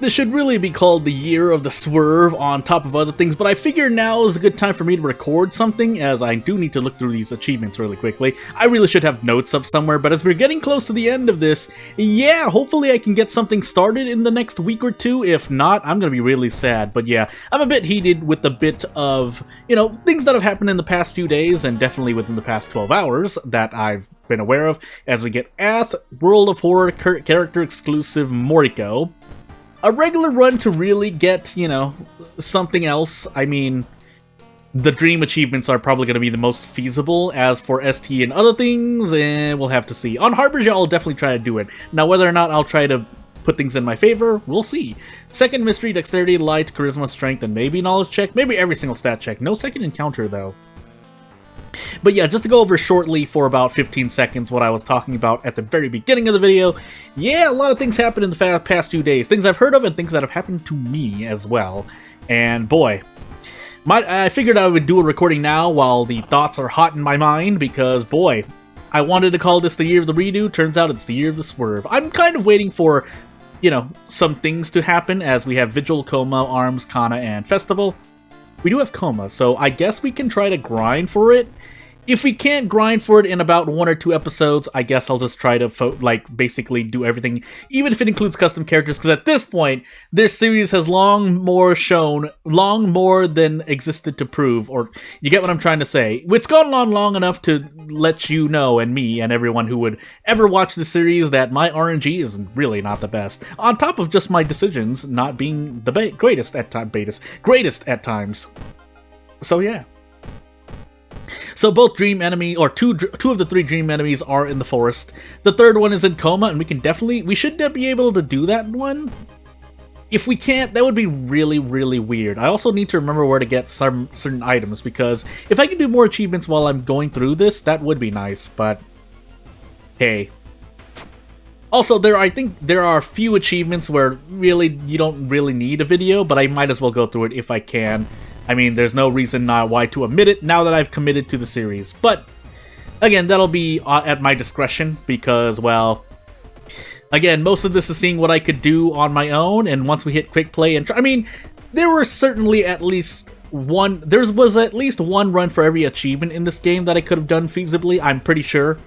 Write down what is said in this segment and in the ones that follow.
This should really be called the year of the swerve on top of other things, but I figure now is a good time for me to record something, as I do need to look through these achievements really quickly. I really should have notes up somewhere, but as we're getting close to the end of this, yeah, hopefully I can get something started in the next week or two. If not, I'm gonna be really sad. But yeah, I'm a bit heated with the bit of, things that have happened in the past few days, and definitely within the past 12 hours that I've been aware of, as we get at World of Horror character exclusive Moriko. A regular run to really get, something else. I mean, the dream achievements are probably going to be the most feasible. As for ST and other things, we'll have to see. On Harbinger, I'll definitely try to do it. Now, whether or not I'll try to put things in my favor, we'll see. Second mystery, dexterity, light, charisma, strength, and maybe knowledge check. Maybe every single stat check. No second encounter, though. But yeah, just to go over shortly for about 15 seconds what I was talking about at the very beginning of the video, yeah, a lot of things happened in the past few days. Things I've heard of and things that have happened to me as well. And boy, I figured I would do a recording now while the thoughts are hot in my mind, because boy, I wanted to call this the year of the redo. Turns out it's the year of the swerve. I'm kind of waiting for, some things to happen, as we have Vigil, Coma, Arms, Kana, and Festival. We do have Coma, so I guess we can try to grind for it. If we can't grind for it in about 1 or 2 episodes, I guess I'll just try to, basically do everything, even if it includes custom characters, because at this point, this series has long more than existed to prove, or you get what I'm trying to say. It's gone on long enough to let you know, and me, and everyone who would ever watch the series, that my RNG is really not the best, on top of just my decisions not being the greatest at times. So yeah. So both dream enemy, or two of the 3 dream enemies are in the forest. The third one is in Coma, and we should be able to do that one. If we can't, that would be really, really weird. I also need to remember where to get some certain items, because if I can do more achievements while I'm going through this, that would be nice, but hey. Also, I think there are a few achievements where really you don't really need a video, but I might as well go through it if I can. I mean, there's no reason why to omit it now that I've committed to the series. But, again, that'll be at my discretion because, well, again, most of this is seeing what I could do on my own, and once we hit quick play and I mean, there were certainly at least one run for every achievement in this game that I could have done feasibly, I'm pretty sure,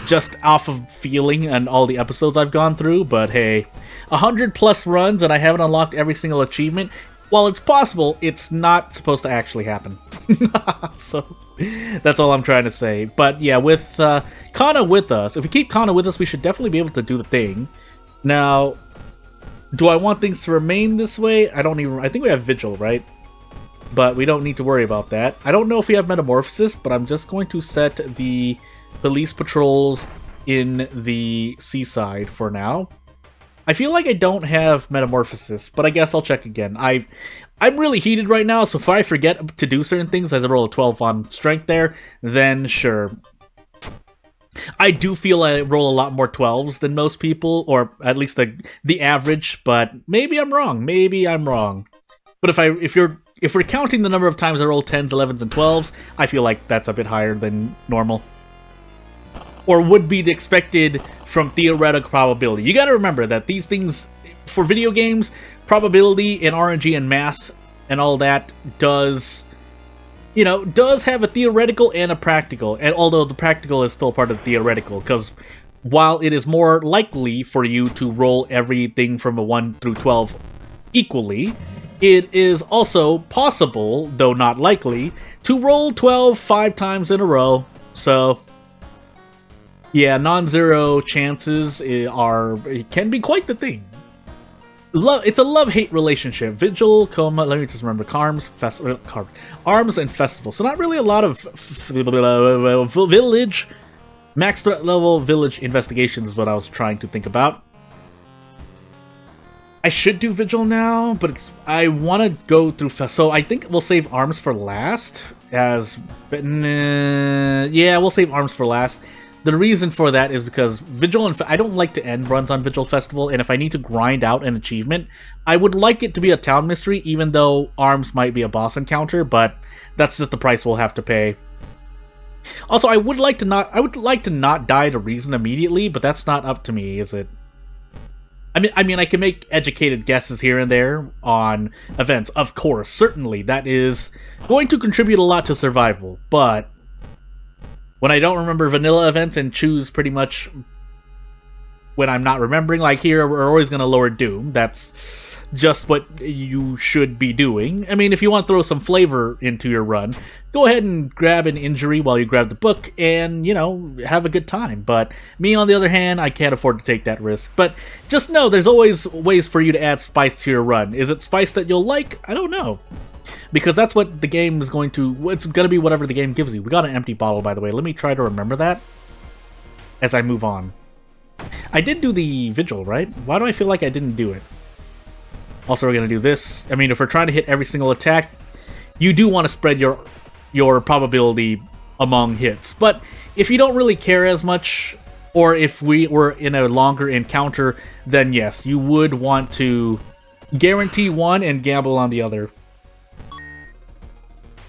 just off of feeling and all the episodes I've gone through. But hey, 100+ runs and I haven't unlocked every single achievement. While it's possible, it's not supposed to actually happen. So, that's all I'm trying to say. But yeah, with Kana with us, if we keep Kana with us, we should definitely be able to do the thing. Now, do I want things to remain this way? I think we have Vigil, right? But we don't need to worry about that. I don't know if we have Metamorphosis, but I'm just going to set the police patrols in the seaside for now. I feel like I don't have Metamorphosis, but I guess I'll check again. I'm really heated right now, so if I forget to do certain things as I roll a 12 on strength there, then sure. I do feel I roll a lot more 12s than most people, or at least the average, but maybe I'm wrong. But if we're counting the number of times I roll 10s, 11s, and 12s, I feel like that's a bit higher than normal. Or would be the expected from theoretical probability. You gotta remember that these things, for video games, probability and RNG and math and all that does have a theoretical and a practical. And although the practical is still part of the theoretical, because while it is more likely for you to roll everything from a 1 through 12 equally, it is also possible, though not likely, to roll 12 5 times in a row. So yeah, non-zero chances can be quite the thing. It's a love-hate relationship. Vigil, Coma, let me just remember, Arms, and Festival. So not really a lot of village, max threat level village investigations is what I was trying to think about. I should do Vigil now, but I want to go through so I think we'll save Arms for last. Yeah, we'll save Arms for last. The reason for that is because Vigil and I don't like to end runs on Vigil Festival, and if I need to grind out an achievement, I would like it to be a town mystery, even though Arms might be a boss encounter, but that's just the price we'll have to pay. Also, I would like to not die to Reason immediately, but that's not up to me, is it? I mean, I can make educated guesses here and there on events. Of course, certainly, that is going to contribute a lot to survival. But when I don't remember vanilla events and choose pretty much when I'm not remembering, like here, we're always going to lower Doom. That's just what you should be doing. I mean, if you want to throw some flavor into your run, go ahead and grab an injury while you grab the book and, you know, have a good time. But me, on the other hand, I can't afford to take that risk. But just know there's always ways for you to add spice to your run. Is it spice that you'll like? I don't know. Because that's what the game is going to... It's going to be whatever the game gives you. We got an empty bottle, by the way. Let me try to remember that as I move on. I did do the vigil, right? Why do I feel like I didn't do it? Also, we're going to do this. I mean, if we're trying to hit every single attack, you do want to spread your probability among hits. But if you don't really care as much, or if we were in a longer encounter, then yes, you would want to guarantee one and gamble on the other.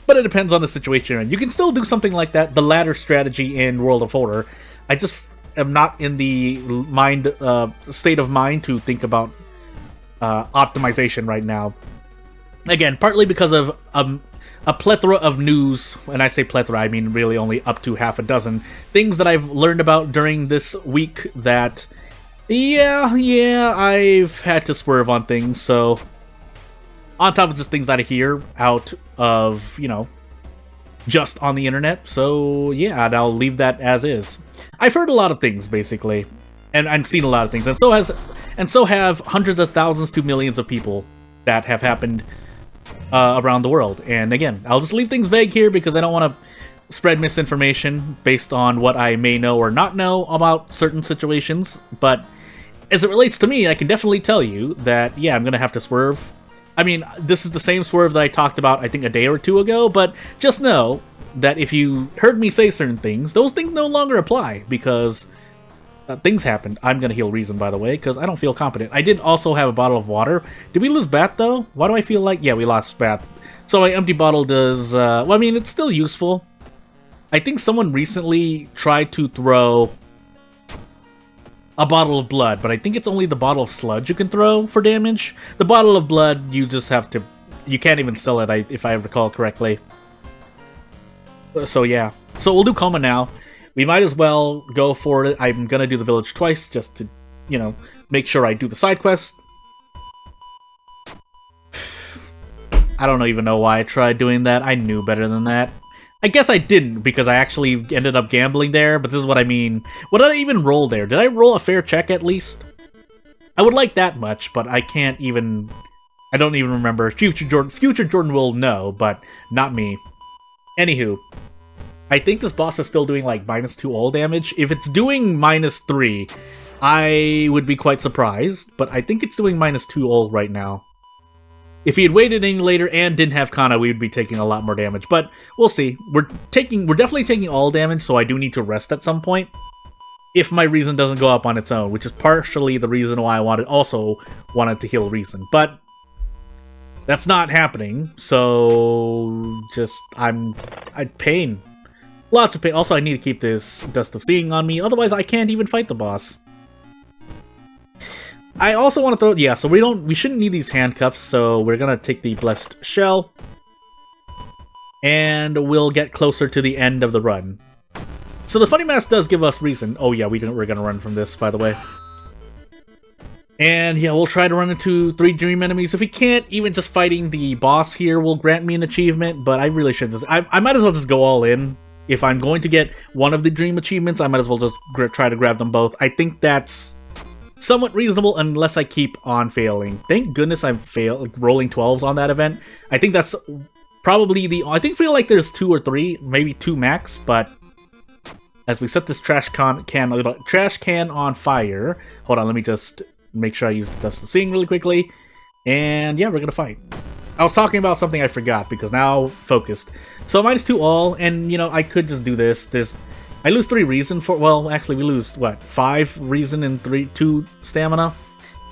But it depends on the situation you're in. You can still do something like that, the ladder strategy in World of Horror. I just am not in the state of mind to think about optimization right now. Again, partly because of a plethora of news, and I say plethora, I mean really only up to half a dozen, things that I've learned about during this week that, yeah, I've had to swerve on things, so on top of just things that I hear out of, you know, just on the internet, so yeah, and I'll leave that as is. I've heard a lot of things, basically, and I've seen a lot of things, and so have hundreds of thousands to millions of people that have happened around the world. And again, I'll just leave things vague here because I don't want to spread misinformation based on what I may know or not know about certain situations. But as it relates to me, I can definitely tell you that, yeah, I'm going to have to swerve. I mean, this is the same swerve that I talked about, I think, a day or two ago, but just know that if you heard me say certain things, those things no longer apply, because things happened. I'm going to heal Reason, by the way, because I don't feel competent. I did also have a bottle of water. Did we lose Bat, though? Why do I feel like... Yeah, we lost Bat. So my empty bottle does... well, I mean, it's still useful. I think someone recently tried to throw a bottle of blood, but I think it's only the bottle of sludge you can throw for damage. The bottle of blood, you just have to... You can't even sell it, if I recall correctly. So, yeah. So we'll do Coma now. We might as well go for it. I'm gonna do the village twice, just to, you know, make sure I do the side quest. I don't even know why I tried doing that. I knew better than that. I guess I didn't, because I actually ended up gambling there, but this is what I mean. What did I even roll there? Did I roll a fair check, at least? I would like that much, but I can't even... I don't even remember. Future Jordan will know, but not me. Anywho, I think this boss is still doing, like, -2 all damage. If it's doing -3, I would be quite surprised, but I think it's doing -2 all right now. If he had waited any later and didn't have Kana, we would be taking a lot more damage, but we'll see. We're definitely taking all damage, so I do need to rest at some point, if my Reason doesn't go up on its own, which is partially the reason why I also wanted to heal Reason, but that's not happening, so just, I'm pain. Lots of pain. Also, I need to keep this Dust of Seeing on me, otherwise I can't even fight the boss. I also want to throw... Yeah, so we shouldn't need these handcuffs, so we're gonna take the Blessed Shell. And we'll get closer to the end of the run. So the Funny Mask does give us Reason. Oh yeah, we're gonna run from this, by the way. And yeah, we'll try to run into 3 dream enemies. If we can't, even just fighting the boss here will grant me an achievement, but I really should just... I might as well just go all in. If I'm going to get one of the dream achievements, I might as well just try to grab them both. I think that's somewhat reasonable unless I keep on failing. Thank goodness I'm rolling 12s on that event. I think that's probably I feel like there's 2 or 3, maybe 2 max, but as we set this trash can on fire, hold on, let me just make sure I use the Dust of Seeing really quickly, and yeah, we're gonna fight. I was talking about something I forgot because now focused. So -2 all, and you know, I could just do this. I lose 3 Reason for... Well, actually, we lose, what, 5 Reason and 2 Stamina?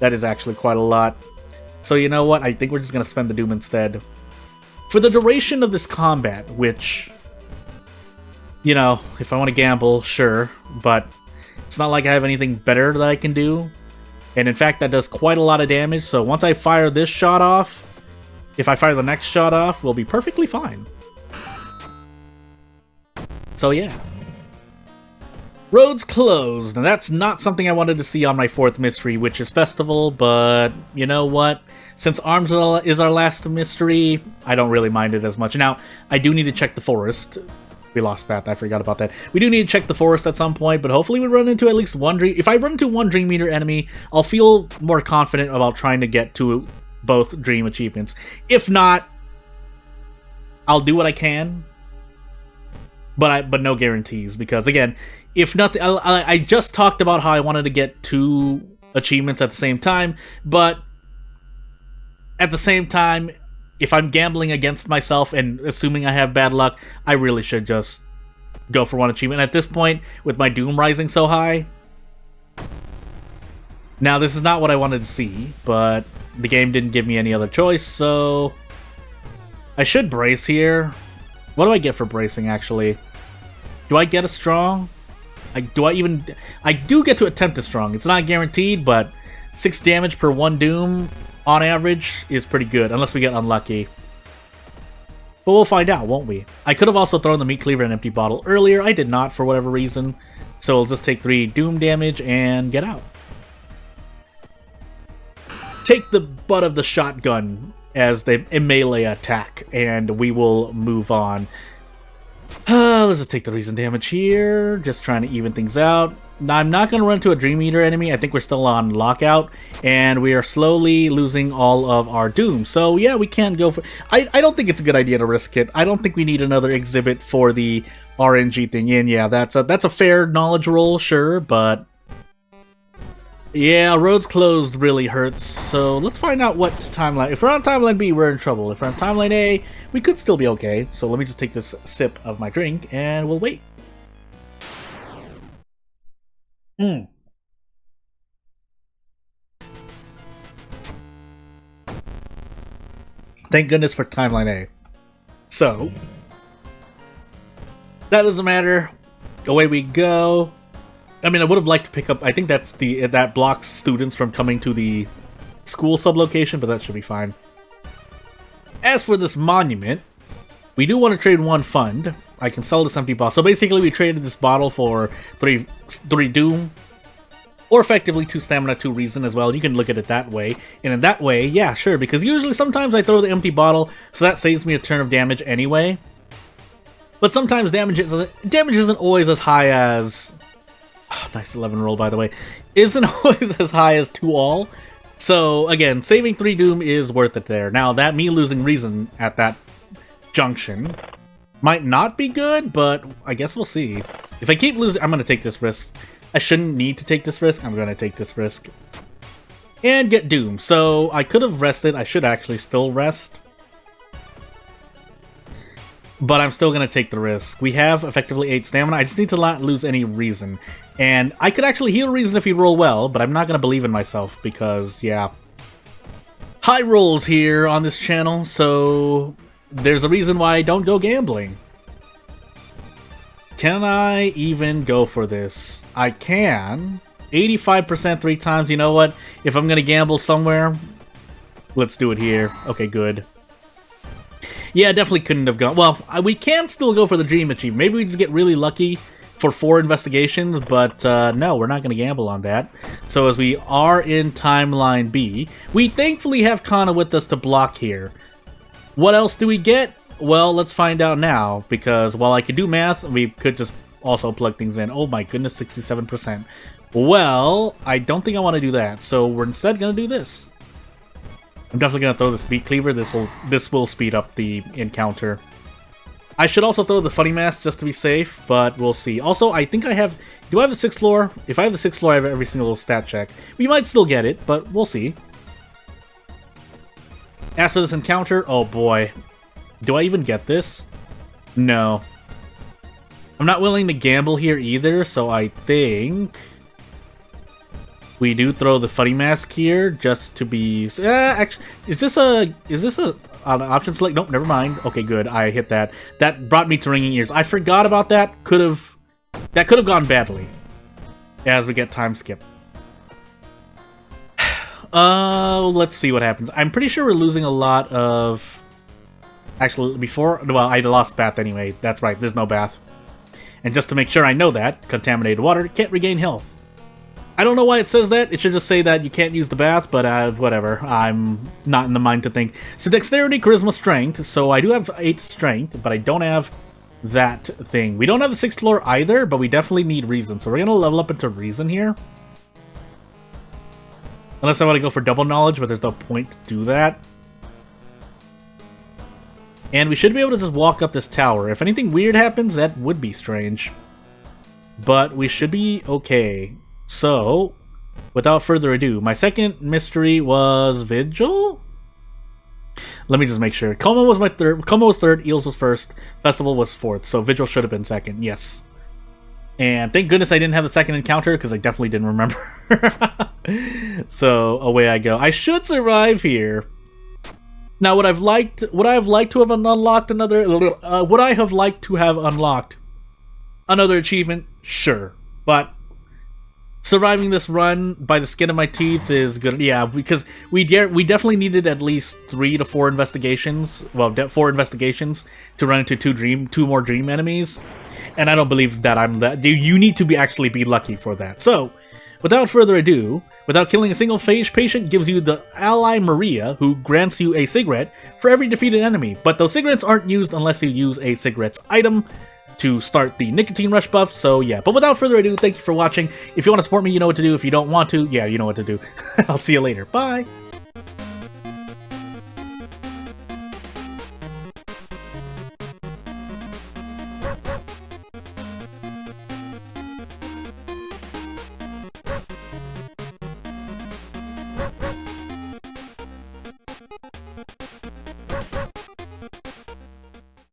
That is actually quite a lot. So you know what? I think we're just going to spend the Doom instead. For the duration of this combat, which... You know, if I want to gamble, sure. But it's not like I have anything better that I can do. And in fact, that does quite a lot of damage, so once I fire this shot off, if I fire the next shot off, we'll be perfectly fine. So yeah. Roads closed, and that's not something I wanted to see on my 4th mystery, which is Festival, but you know what? Since Arms is our last mystery, I don't really mind it as much. Now, I do need to check the forest. We lost Path, I forgot about that. We do need to check the forest at some point, but hopefully we run into at least one Dream... If I run into one Dream Eater enemy, I'll feel more confident about trying to get to both Dream achievements. If not, I'll do what I can, but no guarantees, because again, if nothing... I just talked about how I wanted to get 2 achievements at the same time, but at the same time, if I'm gambling against myself and assuming I have bad luck, I really should just go for one achievement. At this point, with my Doom rising so high... Now, this is not what I wanted to see, but the game didn't give me any other choice, so... I should brace here. What do I get for bracing, actually? Do I get a strong? I do get to attempt a strong. It's not guaranteed, but 6 damage per 1 Doom, on average, is pretty good, unless we get unlucky. But we'll find out, won't we? I could have also thrown the Meat Cleaver and Empty Bottle earlier. I did not, for whatever reason. So we'll just take 3 Doom damage and get out. Take the butt of the shotgun as a melee attack, and we will move on. Let's just take the recent damage here, just trying to even things out. Now, I'm not going to run into a Dream Eater enemy. I think we're still on lockout, and we are slowly losing all of our Doom. So yeah, we can go for... I don't think it's a good idea to risk it. I don't think we need another exhibit for the RNG thing. And yeah, that's a fair knowledge roll, sure, but... Yeah, roads closed really hurts, so let's find out what timeline... If we're on timeline B, we're in trouble. If we're on timeline A, we could still be okay. So let me just take this sip of my drink, and we'll wait. Thank goodness for timeline A. So, that doesn't matter. Away we go. I mean, I would have liked to pick up... I think that blocks students from coming to the school sublocation, but that should be fine. As for this monument, we do want to trade 1 fund. I can sell this empty bottle. So basically, we traded this bottle for 3 Doom, or effectively 2 Stamina, 2 Reason as well. You can look at it that way. And in that way, yeah, sure, because usually sometimes I throw the empty bottle, so that saves me a turn of damage anyway. But sometimes damage isn't always as high as... Oh, nice 11 roll, by the way. Isn't always as high as 2 all. So, again, saving 3 Doom is worth it there. Now, that me losing Reason at that junction might not be good, but I guess we'll see. If I keep losing, I'm going to take this risk. I shouldn't need to take this risk. I'm going to take this risk. And get Doom. So, I could have rested. I should actually still rest. But I'm still going to take the risk. We have effectively 8 stamina. I just need to not lose any Reason. And I could actually heal Reason if we roll well, but I'm not going to believe in myself because, yeah. High rolls here on this channel, so there's a reason why I don't go gambling. Can I even go for this? I can. 85% 3 times. You know what? If I'm going to gamble somewhere, let's do it here. Okay, good. Yeah, definitely couldn't have gone... Well, we can still go for the Dream Achievement. Maybe we just get really lucky for 4 investigations, but no, we're not going to gamble on that. So as we are in Timeline B, we thankfully have Kana with us to block here. What else do we get? Well, let's find out now, because while I could do math, we could just also plug things in. Oh my goodness, 67%. Well, I don't think I want to do that, so we're instead going to do this. I'm definitely going to throw this Meat Cleaver. This will speed up the encounter. I should also throw the Funny Mask just to be safe, but we'll see. Also, I think I have... Do I have the 6th floor? If I have the 6th floor, I have every single stat check. We might still get it, but we'll see. As for this encounter, oh boy. Do I even get this? No. I'm not willing to gamble here either, so I think... We do throw the Funny Mask here, just to be... actually, is this an option select? Nope, never mind. Okay, good. I hit that. That brought me to ringing ears. I forgot about that. That could have gone badly. As we get time skip. Let's see what happens. I'm pretty sure we're losing a lot of... Actually, before... Well, I lost bath anyway. That's right, there's no bath. And just to make sure I know that, contaminated water can't regain health. I don't know why it says that. It should just say that you can't use the bath, but whatever. I'm not in the mind to think. So dexterity, charisma, strength. So I do have 8 strength, but I don't have that thing. We don't have the 6th floor either, but we definitely need reason. So we're going to level up into reason here. Unless I want to go for double knowledge, but there's no point to do that. And we should be able to just walk up this tower. If anything weird happens, that would be strange. But we should be okay. So, without further ado, my second mystery was Vigil? Let me just make sure. Coma was my third. Coma was third. Eels was first. Festival was fourth. So Vigil should have been second. Yes. And thank goodness I didn't have the second encounter, because I definitely didn't remember. So away I go. I should survive here. Now, would I have liked to have unlocked another? Would I have liked to have unlocked another achievement? Sure, but surviving this run by the skin of my teeth is good. Yeah, because we definitely needed at least 3 to 4 investigations. Well, 4 investigations to run into 2 more dream enemies, and I don't believe that I'm that. You need to actually be lucky for that. So, without further ado, without killing a single phage, patient gives you the ally Maria, who grants you a cigarette for every defeated enemy. But those cigarettes aren't used unless you use a cigarettes item to start the nicotine rush buff. So yeah, but without further ado, thank you for watching. If you want to support me, you know what to do. If you don't want to, yeah, you know what to do. I'll see you later. Bye!